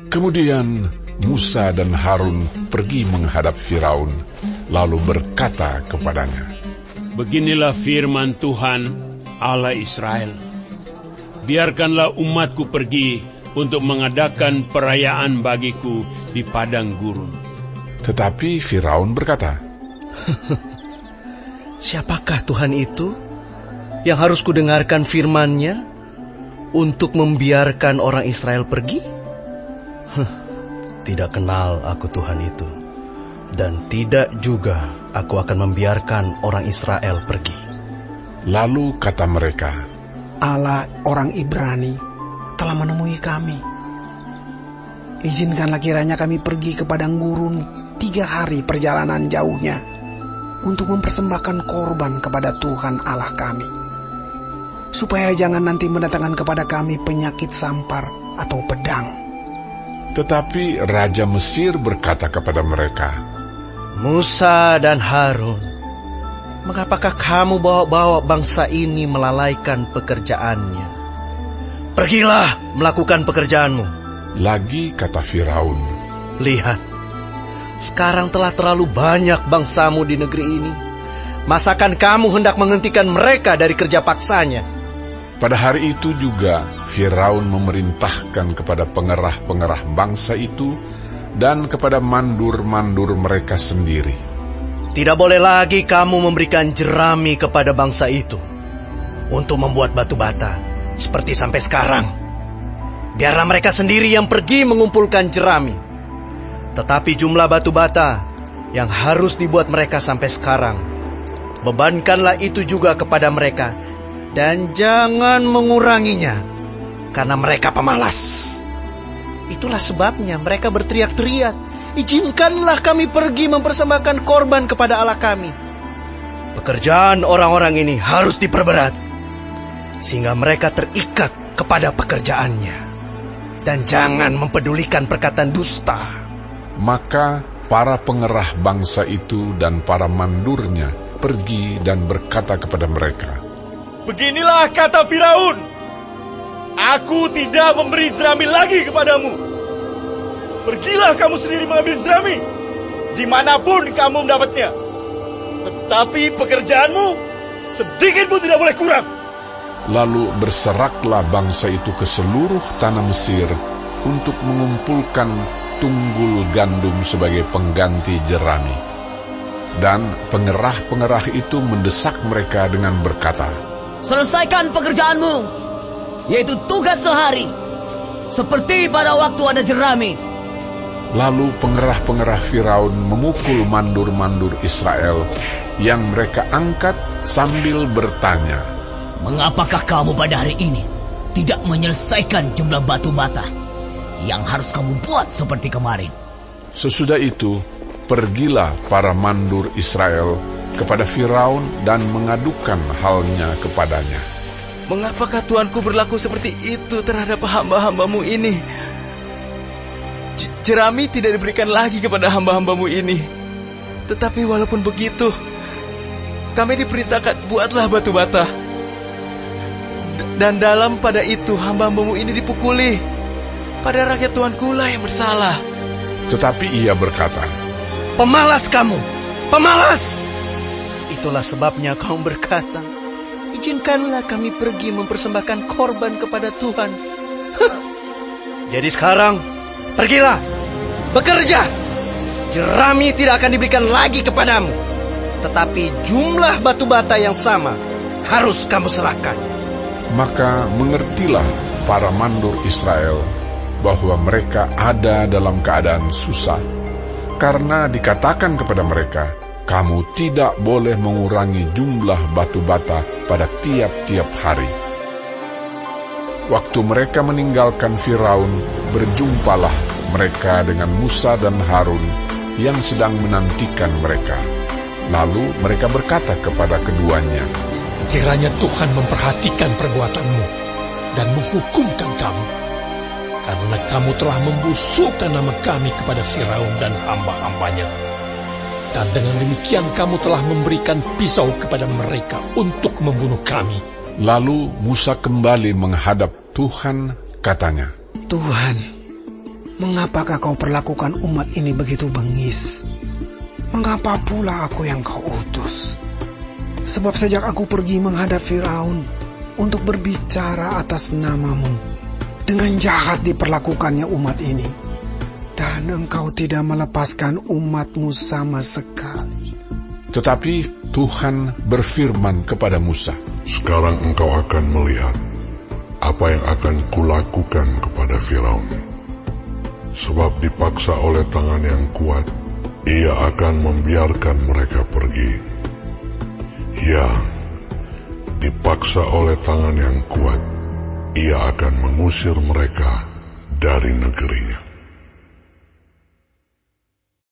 Kemudian Musa dan Harun pergi menghadap Firaun, lalu berkata kepadanya, "Beginilah firman Tuhan Allah Israel. Biarkanlah umatku pergi untuk mengadakan perayaan bagiku di padang gurun." Tetapi Firaun berkata, "Siapakah Tuhan itu yang harus kudengarkan firman-Nya untuk membiarkan orang Israel pergi? Tidak kenal aku Tuhan itu, dan tidak juga aku akan membiarkan orang Israel pergi." Lalu kata mereka, "Allah orang Ibrani telah menemui kami. Izinkanlah kiranya kami pergi ke padang gurun 3 hari perjalanan jauhnya untuk mempersembahkan korban kepada Tuhan Allah kami, supaya jangan nanti mendatangkan kepada kami penyakit sampar atau pedang." Tetapi Raja Mesir berkata kepada mereka, "Musa dan Harun, mengapakah kamu bawa-bawa bangsa ini melalaikan pekerjaannya? Pergilah melakukan pekerjaanmu." Lagi kata Firaun, "Lihat, sekarang telah terlalu banyak bangsamu di negeri ini. Masakan kamu hendak menghentikan mereka dari kerja paksanya?" Pada hari itu juga Firaun memerintahkan kepada pengerah-pengerah bangsa itu dan kepada mandur-mandur mereka sendiri, "Tidak boleh lagi kamu memberikan jerami kepada bangsa itu untuk membuat batu bata seperti sampai sekarang. Biarlah mereka sendiri yang pergi mengumpulkan jerami. Tetapi jumlah batu bata yang harus dibuat mereka sampai sekarang, bebankanlah itu juga kepada mereka, dan jangan menguranginya, karena mereka pemalas. Itulah sebabnya mereka berteriak-teriak, 'Izinkanlah kami pergi mempersembahkan korban kepada Allah kami.' Pekerjaan orang-orang ini harus diperberat, sehingga mereka terikat kepada pekerjaannya, dan jangan mempedulikan perkataan dusta." Maka para pengerah bangsa itu dan para mandurnya pergi dan berkata kepada mereka, "Beginilah kata Firaun, aku tidak memberi jerami lagi kepadamu. Pergilah kamu sendiri mengambil jerami, dimanapun kamu mendapatnya. Tetapi pekerjaanmu sedikit pun tidak boleh kurang." Lalu berseraklah bangsa itu ke seluruh tanah Mesir untuk mengumpulkan tunggul gandum sebagai pengganti jerami. Dan pengerah-pengerah itu mendesak mereka dengan berkata, "Selesaikan pekerjaanmu, yaitu tugas sehari, seperti pada waktu ada jerami." Lalu pengerah-pengerah Firaun memukul mandur-mandur Israel yang mereka angkat sambil bertanya, "Mengapakah kamu pada hari ini tidak menyelesaikan jumlah batu bata yang harus kamu buat seperti kemarin?" Sesudah itu, pergilah para mandur Israel kepada Firaun dan mengadukan halnya kepadanya. "Mengapakah Tuanku berlaku seperti itu terhadap hamba-hambamu ini? Jerami tidak diberikan lagi kepada hamba-hambamu ini. Tetapi walaupun begitu, kami diperintahkan buatlah batu bata. Dan dalam pada itu hamba-hambamu ini dipukuli. Pada rakyat Tuanku lah yang bersalah." Tetapi ia berkata, "Pemalas kamu, pemalas! Itulah sebabnya kamu berkata, 'Izinkanlah kami pergi mempersembahkan korban kepada Tuhan.' Jadi sekarang, pergilah, bekerja. Jerami tidak akan diberikan lagi kepadamu, tetapi jumlah batu bata yang sama harus kamu serahkan." Maka mengertilah para mandur Israel bahwa mereka ada dalam keadaan susah, karena dikatakan kepada mereka, "Kamu tidak boleh mengurangi jumlah batu bata pada tiap-tiap hari." Waktu mereka meninggalkan Firaun, berjumpalah mereka dengan Musa dan Harun yang sedang menantikan mereka. Lalu mereka berkata kepada keduanya, "Kiranya Tuhan memperhatikan perbuatanmu dan menghukumkan kamu, karena kamu telah membusukkan nama kami kepada Firaun dan hamba-hambanya. Dan dengan demikian kamu telah memberikan pisau kepada mereka untuk membunuh kami." Lalu Musa kembali menghadap Tuhan, katanya, "Tuhan, Mengapakah kau perlakukan umat ini begitu bengis? Mengapa pula aku yang kau utus? Sebab sejak aku pergi menghadap Firaun untuk berbicara atas namamu, dengan jahat diperlakukannya umat ini, dan engkau tidak melepaskan umatmu sama sekali. Tetapi Tuhan berfirman kepada Musa, "Sekarang engkau akan melihat apa yang akan kulakukan kepada Firaun. Sebab dipaksa oleh tangan yang kuat, ia akan membiarkan mereka pergi. Ya, dipaksa oleh tangan yang kuat, ia akan mengusir mereka dari negerinya."